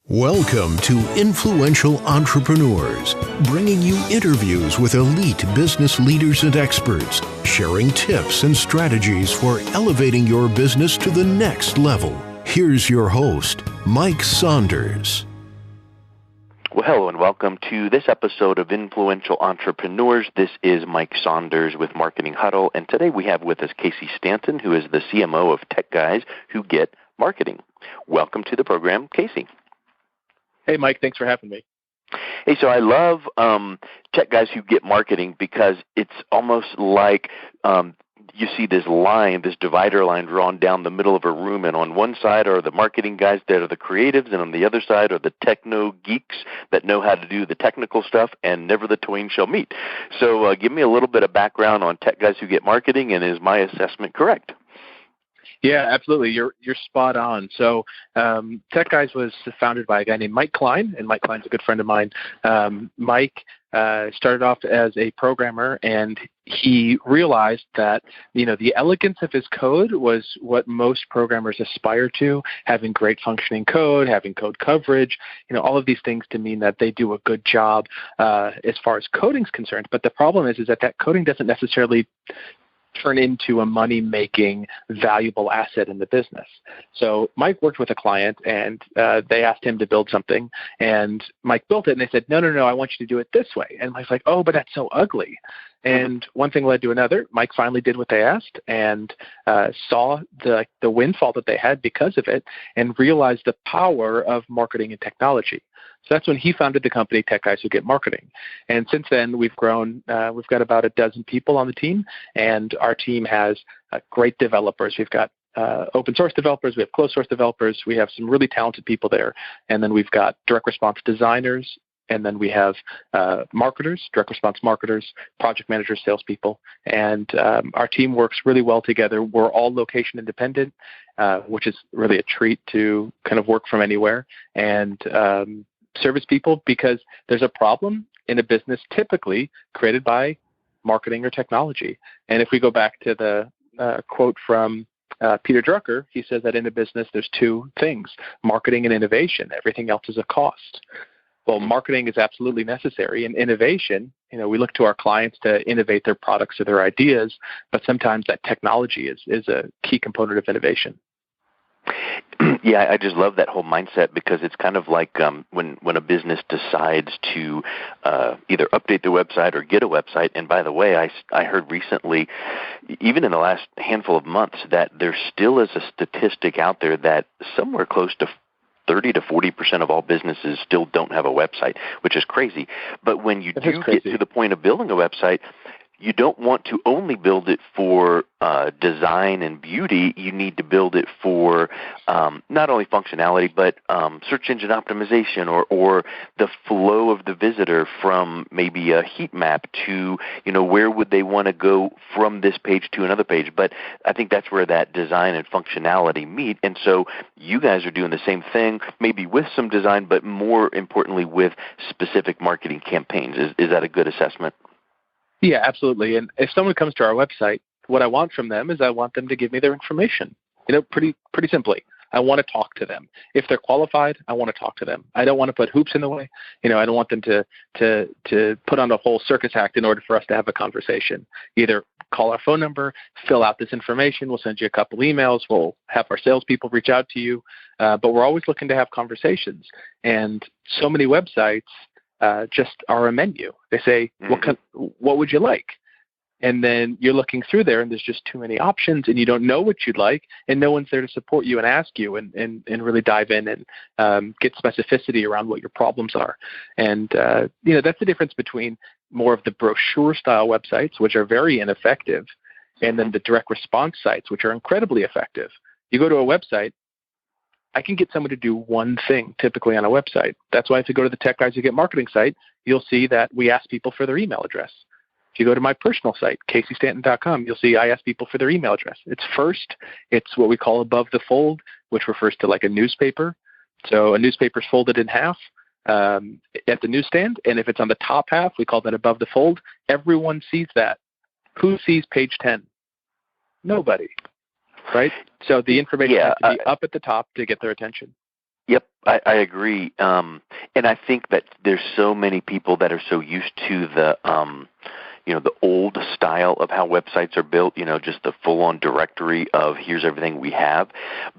Welcome to Influential Entrepreneurs, bringing you interviews with elite business leaders and experts, sharing tips and strategies for elevating your business to the next level. Here's your host, Mike Saunders. Well, hello and welcome to this episode of Influential Entrepreneurs. This is Mike Saunders with Marketing Huddle, and today we have with us Casey Stanton, who is the CMO of Tech Guys Who Get Marketing. Welcome to the program, Casey. Hey, Mike, thanks for having me. Hey, so I love Tech Guys Who Get Marketing because it's almost like you see this line, this divider line drawn down the middle of a room, and on one side are the marketing guys that are the creatives, and on the other side are the techno geeks that know how to do the technical stuff, and never the twain shall meet. So give me a little bit of background on Tech Guys Who Get Marketing, and is my assessment correct? Yeah, absolutely. You're spot on. So Tech Guys was founded by a guy named Mike Klein, and Mike Klein's a good friend of mine. Mike started off as a programmer, and he realized that, the elegance of his code was what most programmers aspire to, having great functioning code, having code coverage, all of these things to mean that they do a good job as far as coding's concerned. But the problem is that coding doesn't necessarily turn into a money-making, valuable asset in the business. So Mike worked with a client, and they asked him to build something, and Mike built it, and they said, no, I want you to do it this way. And Mike's like, oh, but that's so ugly. And one thing led to another. Mike finally did what they asked and saw the windfall that they had because of it and realized the power of marketing and technology. So that's when he founded the company Tech Guys Who Get Marketing. And since then, we've grown. We've got about a dozen people on the team, and our team has great developers. We've got open source developers. We have closed source developers. We have some really talented people there. And then we've got direct response designers. And then we have marketers, direct response marketers, project managers, salespeople. And our team works really well together. We're all location independent, which is really a treat to kind of work from anywhere. And service people, because there's a problem in a business typically created by marketing or technology. And if we go back to the quote from Peter Drucker, he says that in a business there's two things, marketing and innovation. Everything else is a cost. Well, marketing is absolutely necessary. And innovation, we look to our clients to innovate their products or their ideas, but sometimes that technology is a key component of innovation. Yeah, I just love that whole mindset because it's kind of like when a business decides to either update their website or get a website. And by the way, I heard recently, even in the last handful of months, that there still is a statistic out there that somewhere close to 30 to 40% of all businesses still don't have a website, which is crazy. But when you do get to the point of building a website, you don't want to only build it for design and beauty. You need to build it for not only functionality, but search engine optimization or the flow of the visitor from maybe a heat map to, where would they want to go from this page to another page. But I think that's where that design and functionality meet. And so you guys are doing the same thing, maybe with some design, but more importantly with specific marketing campaigns. Is that a good assessment? Yeah, absolutely. And if someone comes to our website, what I want from them is I want them to give me their information. Pretty simply. I want to talk to them. If they're qualified, I want to talk to them. I don't want to put hoops in the way. I don't want them to put on a whole circus act in order for us to have a conversation. Either call our phone number, fill out this information. We'll send you a couple emails. We'll have our salespeople reach out to you. But we're always looking to have conversations. And so many websites just are a menu. They say, what would you like? And then you're looking through there, and there's just too many options, and you don't know what you'd like, and no one's there to support you and ask you and really dive in and get specificity around what your problems are. And, that's the difference between more of the brochure-style websites, which are very ineffective, and then the direct response sites, which are incredibly effective. You go to a website, I can get someone to do one thing typically on a website. That's why if you go to the Tech Guys Who Get Marketing site, you'll see that we ask people for their email address. If you go to my personal site, CaseyStanton.com, you'll see I ask people for their email address. It's what we call above the fold, which refers to like a newspaper. So a newspaper is folded in half at the newsstand, and if it's on the top half, we call that above the fold. Everyone sees that. Who sees page 10? Nobody. Right? So the information has to be up at the top to get their attention. Yep, I agree. And I think that there's so many people that are so used to the the old style of how websites are built, just the full-on directory of here's everything we have.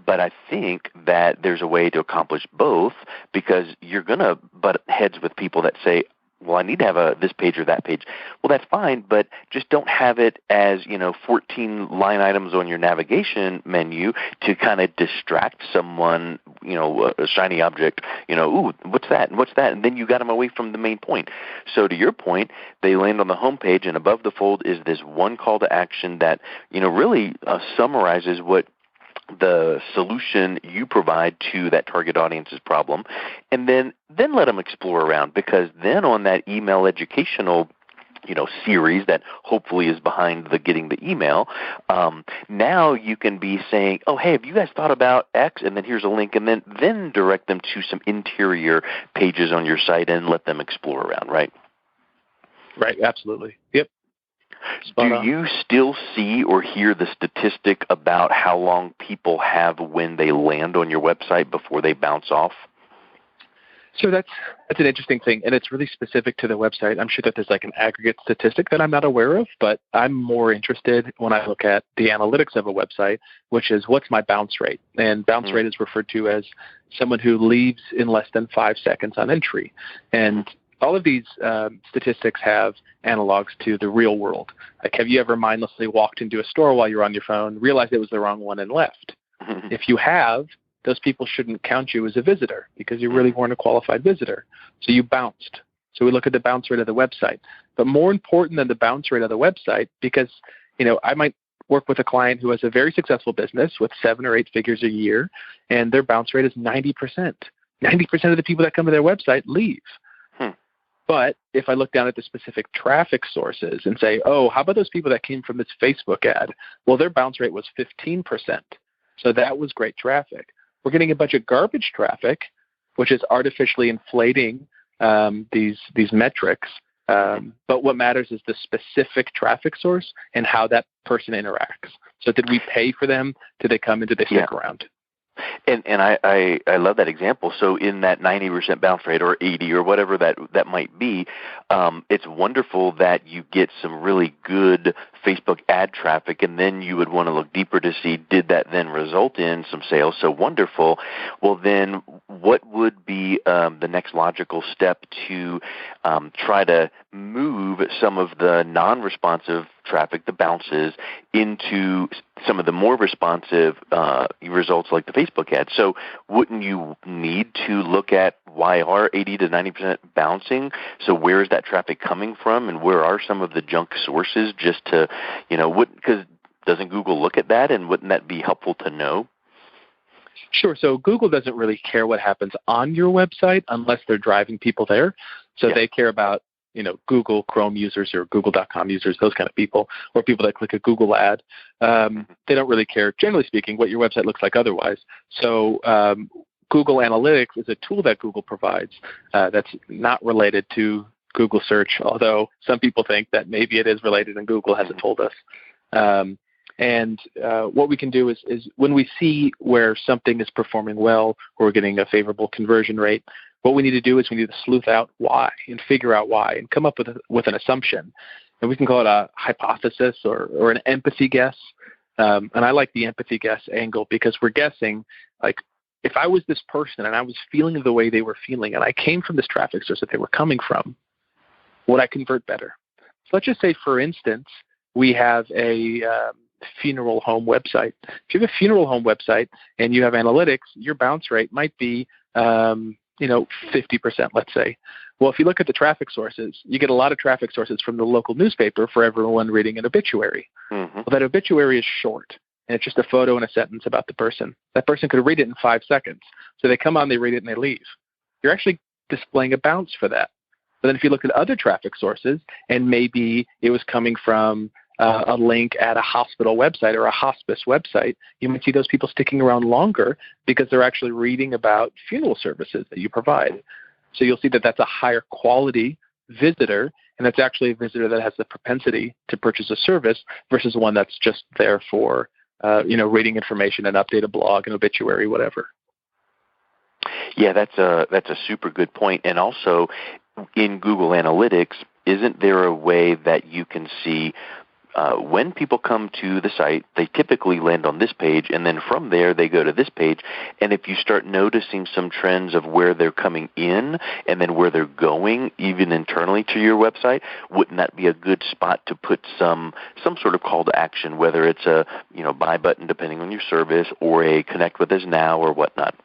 But I think that there's a way to accomplish both, because you're going to butt heads with people that say, well, I need to have this page or that page. Well, that's fine, but just don't have it as, 14 line items on your navigation menu to kind of distract someone, a shiny object, ooh, what's that? And what's that? And then you got them away from the main point. So to your point, they land on the home page, and above the fold is this one call to action that, really summarizes what the solution you provide to that target audience's problem, and then let them explore around, because then on that email educational series that hopefully is behind the getting the email, now you can be saying, oh, hey, have you guys thought about X? And then here's a link, and then direct them to some interior pages on your site and let them explore around, right? Right, absolutely. Yep. Do you still see or hear the statistic about how long people have when they land on your website before they bounce off? So that's an interesting thing, and it's really specific to the website. I'm sure that there's like an aggregate statistic that I'm not aware of, but I'm more interested when I look at the analytics of a website, which is what's my bounce rate. And bounce rate is referred to as someone who leaves in less than 5 seconds on entry. And all of these statistics have analogs to the real world. Like, have you ever mindlessly walked into a store while you're on your phone, realized it was the wrong one, and left? If you have, those people shouldn't count you as a visitor because you really weren't a qualified visitor. So you bounced. So we look at the bounce rate of the website. But more important than the bounce rate of the website, because I might work with a client who has a very successful business with 7 or 8 figures a year, and their bounce rate is 90%. 90% of the people that come to their website leave. But if I look down at the specific traffic sources and say, oh, how about those people that came from this Facebook ad? Well, their bounce rate was 15%. So that was great traffic. We're getting a bunch of garbage traffic, which is artificially inflating these metrics. But what matters is the specific traffic source and how that person interacts. So did we pay for them? Did they come in? Did they stick around? And I love that example. So in that 90% bounce rate or 80 or whatever that might be, it's wonderful that you get some really good Facebook ad traffic, and then you would want to look deeper to see, did that then result in some sales? So wonderful. Well, then what would be the next logical step to try to move some of the non-responsive traffic, the bounces, into some of the more responsive results like the Facebook ad? So wouldn't you need to look at why are 80 to 90% bouncing? So where is that traffic coming from, and where are some of the junk sources, just to, because doesn't Google look at that, and wouldn't that be helpful to know? Sure. So Google doesn't really care what happens on your website unless they're driving people there. So they care about, Google Chrome users or Google.com users, those kind of people, or people that click a Google ad. They don't really care, generally speaking, what your website looks like otherwise. So Google Analytics is a tool that Google provides that's not related to Google search, although some people think that maybe it is related and Google hasn't told us. And what we can do is when we see where something is performing well or we're getting a favorable conversion rate, what we need to do is we need to sleuth out why and figure out why and come up with an assumption. And we can call it a hypothesis or an empathy guess. And I like the empathy guess angle because we're guessing, like, if I was this person and I was feeling the way they were feeling and I came from this traffic source that they were coming from, would I convert better? So let's just say, for instance, we have a funeral home website. If you have a funeral home website and you have analytics, your bounce rate might be 50%, let's say. Well, if you look at the traffic sources, you get a lot of traffic sources from the local newspaper for everyone reading an obituary. Well, that obituary is short, and it's just a photo and a sentence about the person. That person could read it in 5 seconds. So they come on, they read it, and they leave. You're actually displaying a bounce for that. But then if you look at other traffic sources, and maybe it was coming from a link at a hospital website or a hospice website, you might see those people sticking around longer because they're actually reading about funeral services that you provide. So you'll see that that's a higher quality visitor, and that's actually a visitor that has the propensity to purchase a service versus one that's just there for reading information and update a blog, an obituary, whatever. Yeah, that's a super good point. And also, in Google Analytics, isn't there a way that you can see when people come to the site, they typically land on this page, and then from there they go to this page. And if you start noticing some trends of where they're coming in and then where they're going, even internally to your website, wouldn't that be a good spot to put some sort of call to action, whether it's a buy button depending on your service or a connect with us now or whatnot?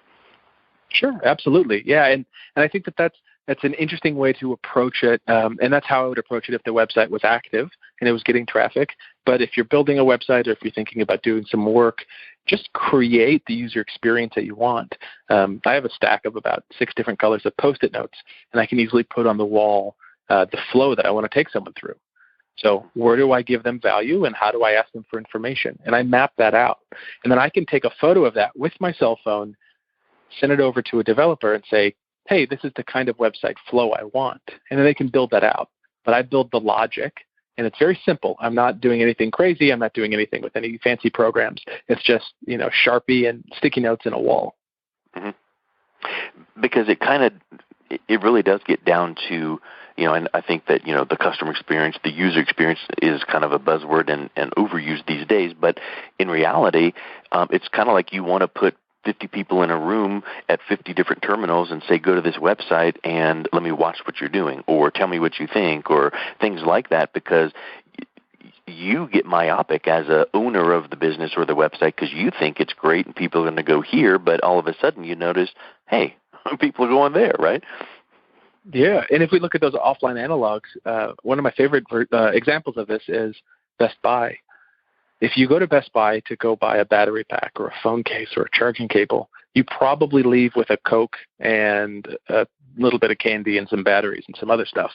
Sure, absolutely. Yeah, and I think that's an interesting way to approach it, and that's how I would approach it if the website was active and it was getting traffic. But if you're building a website or if you're thinking about doing some work, just create the user experience that you want. I have a stack of about 6 different colors of Post-it notes, and I can easily put on the wall the flow that I want to take someone through. So where do I give them value and how do I ask them for information? And I map that out. And then I can take a photo of that with my cell phone, send it over to a developer and say, hey, this is the kind of website flow I want. And then they can build that out. But I build the logic, and it's very simple. I'm not doing anything crazy. I'm not doing anything with any fancy programs. It's just, Sharpie and sticky notes in a wall. Mm-hmm. Because it really does get down to, and I think that, the customer experience, the user experience is kind of a buzzword and overused these days. But in reality, it's kind of like you want to put 50 people in a room at 50 different terminals and say, go to this website and let me watch what you're doing, or tell me what you think, or things like that, because you get myopic as a owner of the business or the website because you think it's great and people are going to go here, but all of a sudden you notice, hey, people are going there, right? Yeah, and if we look at those offline analogs, one of my favorite examples of this is Best Buy. If you go to Best Buy to go buy a battery pack or a phone case or a charging cable, you probably leave with a Coke and a little bit of candy and some batteries and some other stuff.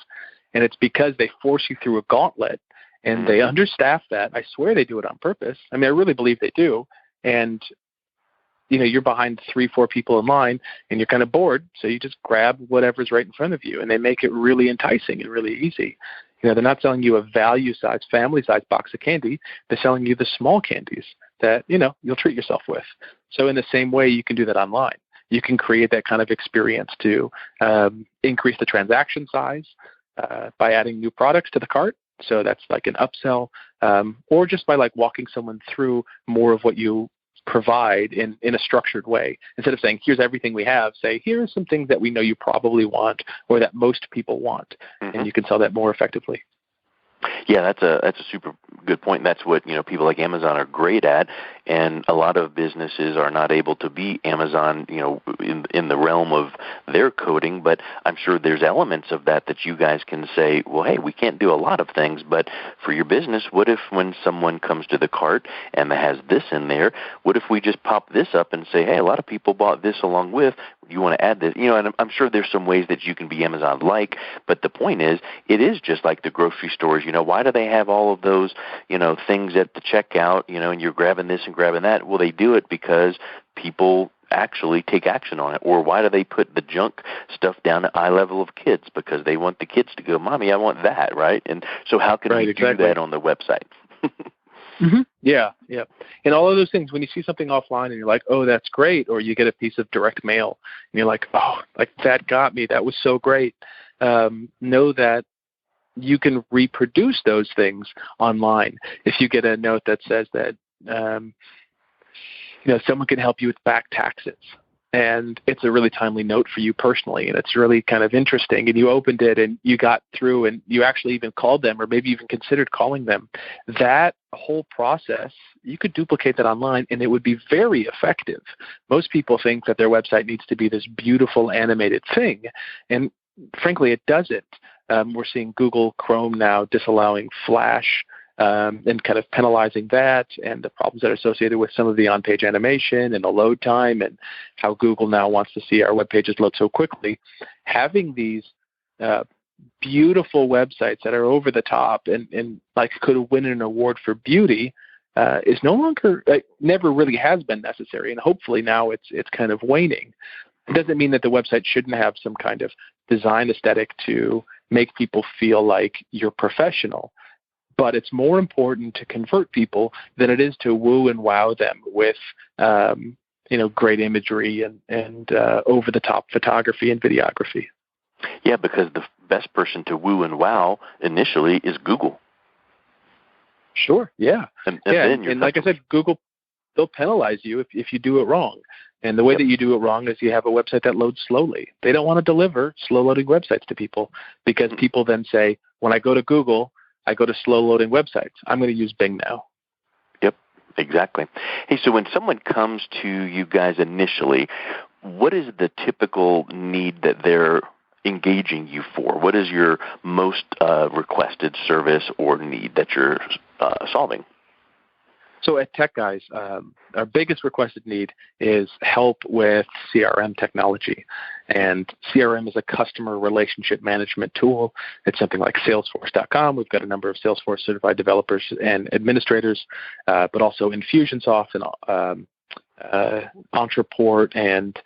And it's because they force you through a gauntlet, and they understaff that. I swear they do it on purpose. I mean, I really believe they do. And, you're behind 3-4 people in line, and you're kind of bored, so you just grab whatever's right in front of you, and they make it really enticing and really easy. They're not selling you a value-sized, family-sized box of candy. They're selling you the small candies that, you'll treat yourself with. So in the same way, you can do that online. You can create that kind of experience to increase the transaction size by adding new products to the cart. So that's like an upsell, or just by walking someone through more of what you provide in a structured way. Instead of saying, here's everything we have, say, here are some things that we know you probably want or that most people want, and you can sell that more effectively. Yeah, that's a super good point. That's what people like Amazon are great at, and a lot of businesses are not able to be Amazon, in the realm of their coding. But I'm sure there's elements of that you guys can say, well, hey, we can't do a lot of things, but for your business, what if when someone comes to the cart and has this in there, what if we just pop this up and say, hey, a lot of people bought this along with. You want to add this, and I'm sure there's some ways that you can be Amazon-like, but the point is, it is just like the grocery stores. Why do they have all of those, things at the checkout, and you're grabbing this and grabbing that? Well, they do it because people actually take action on it. Or why do they put the junk stuff down at eye level of kids? Because they want the kids to go, Mommy, I want that, right? And so how can we do that on the website? Mm-hmm. Yeah. And all of those things, when you see something offline and you're like, oh, that's great, or you get a piece of direct mail and you're like, oh, that got me. That was so great. Know that you can reproduce those things online. If you get a note that says that, someone can help you with back taxes, and it's a really timely note for you personally, and it's really kind of interesting, and you opened it and you got through and you actually even called them or maybe even considered calling them, that whole process, you could duplicate that online and it would be very effective. Most people think that their website needs to be this beautiful animated thing, and frankly, it doesn't. We're seeing Google Chrome now disallowing Flash and kind of penalizing that, and the problems that are associated with some of the on-page animation and the load time, and how Google now wants to see our web pages load so quickly. Having these beautiful websites that are over the top and could win an award for beauty is no longer, never really has been necessary, and hopefully now it's kind of waning. It doesn't mean that the website shouldn't have some kind of design aesthetic to make people feel like you're professional. But it's more important to convert people than it is to woo and wow them with great imagery and over-the-top photography and videography. Yeah, because the best person to woo and wow initially is Google. Sure, yeah. And like I said, Google, they'll penalize you if you do it wrong. And the way that you do it wrong is you have a website that loads slowly. They don't want to deliver slow-loading websites to people because people then say, when I go to Google, I go to slow-loading websites. I'm going to use Bing now. Yep, exactly. Hey, so when someone comes to you guys initially, what is the typical need that they're engaging you for? What is your most requested service or need that you're solving? So at Tech Guys, our biggest requested need is help with CRM technology. And CRM is a customer relationship management tool. It's something like Salesforce.com. We've got a number of Salesforce certified developers and administrators, but also Infusionsoft and Entreport and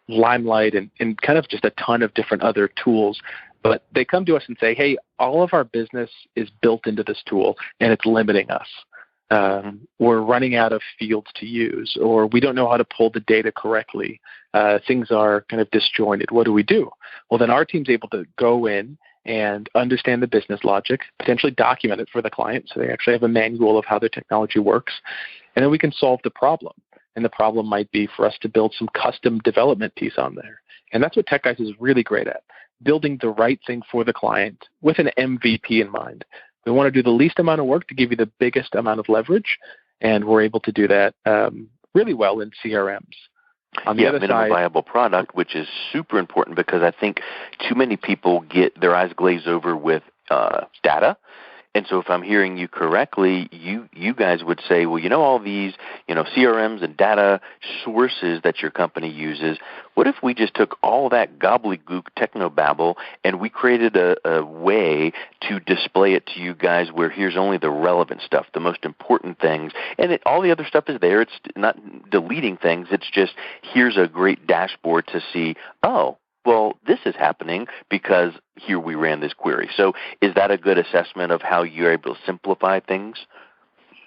Limelight and kind of just a ton of different other tools. But they come to us and say, hey, all of our business is built into this tool, and it's limiting us. We're running out of fields to use, or we don't know how to pull the data correctly. Things are kind of disjointed. What do we do? Well, then our team's able to go in and understand the business logic, potentially document it for the client so they actually have a manual of how their technology works, and then we can solve the problem. And the problem might be for us to build some custom development piece on there. And that's what Tech Guys is really great at, building the right thing for the client with an MVP in mind. We want to do the least amount of work to give you the biggest amount of leverage, and we're able to do that really well in CRMs. On the other minimum side, viable product, which is super important because I think too many people get their eyes glazed over with data. And so if I'm hearing you correctly, you guys would say, well, all these, CRMs and data sources that your company uses, what if we just took all that gobbledygook technobabble and we created a way to display it to you guys where here's only the relevant stuff, the most important things, and all the other stuff is there. It's not deleting things. It's just here's a great dashboard to see, oh, well, this is happening because here we ran this query. So is that a good assessment of how you're able to simplify things?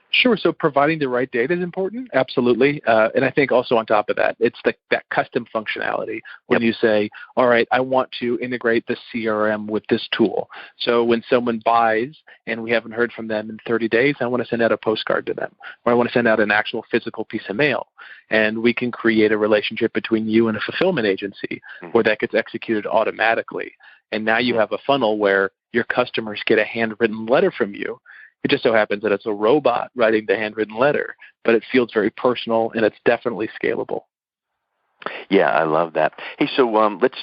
Sure. So providing the right data is important. Absolutely. And I think also on top of that, it's that custom functionality when you say, all right, I want to integrate the CRM with this tool. So when someone buys and we haven't heard from them in 30 days, I want to send out a postcard to them, or I want to send out an actual physical piece of mail. And we can create a relationship between you and a fulfillment agency where that gets executed automatically. And now you have a funnel where your customers get a handwritten letter from you. It just so happens that it's a robot writing the handwritten letter, but it feels very personal, and it's definitely scalable. Yeah, I love that. Hey, so let's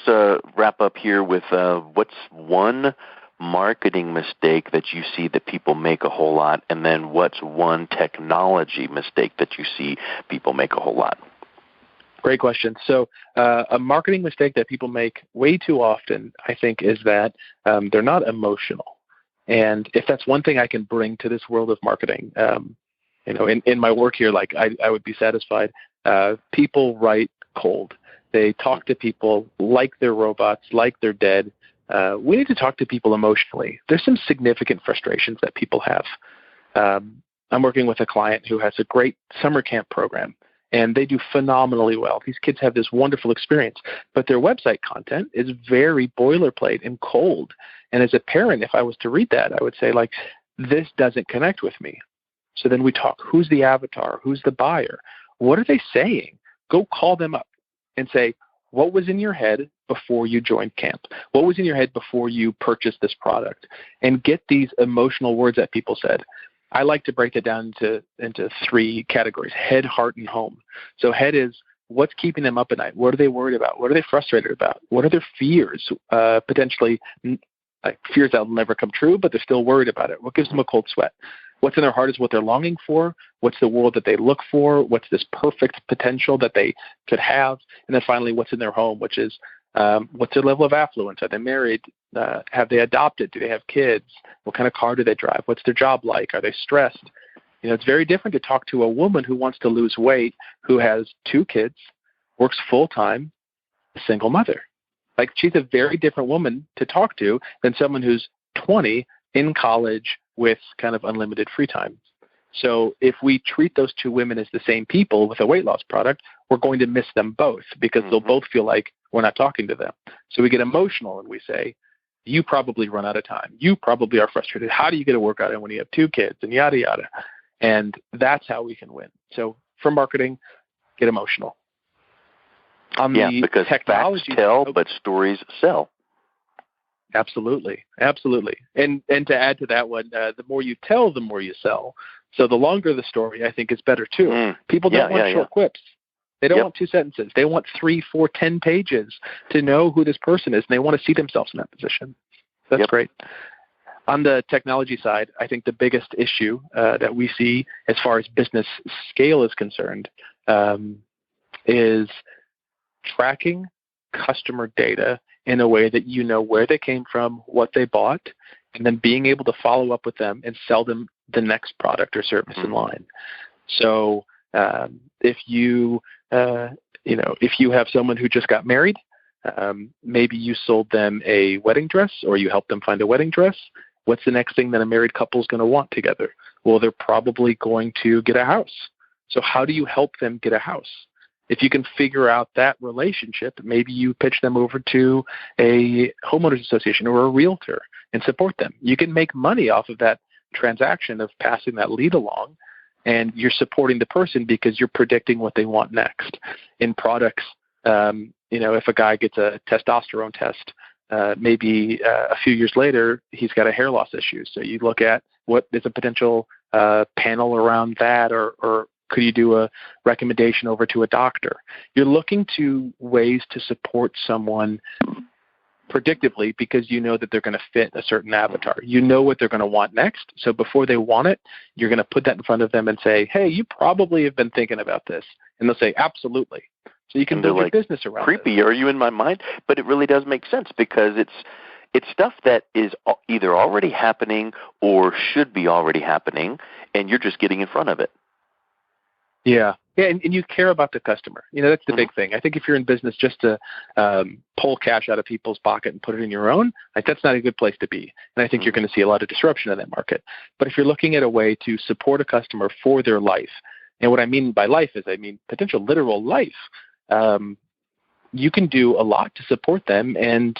wrap up here with what's one marketing mistake that you see that people make a whole lot, and then what's one technology mistake that you see people make a whole lot? Great question. So a marketing mistake that people make way too often, I think, is that they're not emotional. And if that's one thing I can bring to this world of marketing, in my work here, I would be satisfied. People write cold. They talk to people like they're robots, like they're dead. We need to talk to people emotionally. There's some significant frustrations that people have. I'm working with a client who has a great summer camp program, and they do phenomenally well. These kids have this wonderful experience, but their website content is very boilerplate and cold. And as a parent, if I was to read that, I would say, this doesn't connect with me. So then we talk, who's the avatar? Who's the buyer? What are they saying? Go call them up and say, what was in your head before you joined camp? What was in your head before you purchased this product? And get these emotional words that people said. I like to break it down into three categories: head, heart, and home. So head is what's keeping them up at night. What are they worried about? What are they frustrated about? What are their fears? Potentially fears that will never come true, but they're still worried about it. What gives them a cold sweat? What's in their heart is what they're longing for. What's the world that they look for? What's this perfect potential that they could have? And then finally, what's in their home, which is what's their level of affluence? Are they married? Have they adopted? Do they have kids? What kind of car do they drive? What's their job like? Are they stressed? It's very different to talk to a woman who wants to lose weight, who has 2 kids, works full-time, a single mother. She's a very different woman to talk to than someone who's 20 in college with kind of unlimited free time. So if we treat those two women as the same people with a weight loss product, we're going to miss them both because they'll both feel like we're not talking to them. So we get emotional and we say, you probably run out of time. You probably are frustrated. How do you get a workout in when you have two kids and yada, yada? And that's how we can win. So for marketing, get emotional. On the because technology, facts tell, but stories sell. Absolutely. And to add to that one, the more you tell, the more you sell. So the longer the story, I think, is better too. People don't want short quips. They don't want 2 sentences. They want 3, 4, 10 pages to know who this person is, and they want to see themselves in that position. That's great. On the technology side, I think the biggest issue that we see as far as business scale is concerned is tracking customer data in a way that you know where they came from, what they bought, and then being able to follow up with them and sell them the next product or service in line. So if you have someone who just got married, maybe you sold them a wedding dress or you helped them find a wedding dress. What's the next thing that a married couple is going to want together? Well, they're probably going to get a house. So how do you help them get a house? If you can figure out that relationship, maybe you pitch them over to a homeowners association or a realtor and support them. You can make money off of that transaction of passing that lead along, and you're supporting the person because you're predicting what they want next. In products, if a guy gets a testosterone test, maybe a few years later, he's got a hair loss issue. So you look at what is a potential panel around that, or could you do a recommendation over to a doctor? You're looking to ways to support someone predictively because you know that they're going to fit a certain avatar. You know what they're going to want next. So before they want it, you're going to put that in front of them and say, hey, you probably have been thinking about this. And they'll say, absolutely. So you can build your business around it. Creepy, are you in my mind? But it really does make sense because it's stuff that is either already happening or should be already happening, and you're just getting in front of it. Yeah, and you care about the customer. That's the big thing. I think if you're in business just to pull cash out of people's pocket and put it in your own, that's not a good place to be. And I think you're going to see a lot of disruption in that market. But if you're looking at a way to support a customer for their life, and what I mean by life is I mean potential literal life, you can do a lot to support them, and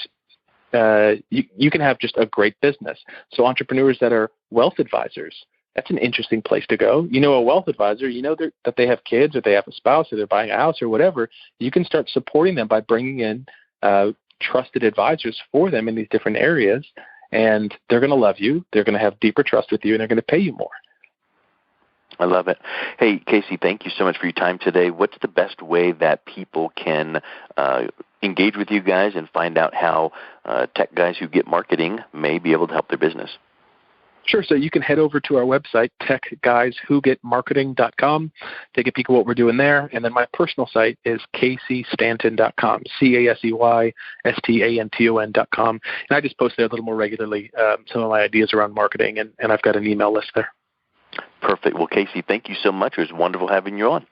you can have just a great business. So entrepreneurs that are wealth advisors, that's an interesting place to go. A wealth advisor, that they have kids or they have a spouse or they're buying a house or whatever. You can start supporting them by bringing in trusted advisors for them in these different areas, and they're going to love you. They're going to have deeper trust with you, and they're going to pay you more. I love it. Hey, Casey, thank you so much for your time today. What's the best way that people can engage with you guys and find out how tech guys who get marketing may be able to help their business? Sure. So you can head over to our website, techguyswhogetmarketing.com, take a peek at what we're doing there. And then my personal site is CaseyStanton.com, CaseyStanton.com. And I just post there a little more regularly some of my ideas around marketing, and I've got an email list there. Perfect. Well, Casey, thank you so much. It was wonderful having you on.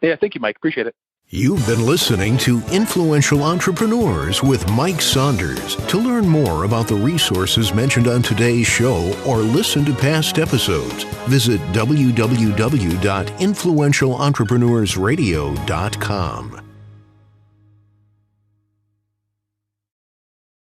Yeah, thank you, Mike. Appreciate it. You've been listening to Influential Entrepreneurs with Mike Saunders. To learn more about the resources mentioned on today's show or listen to past episodes, visit www.influentialentrepreneursradio.com.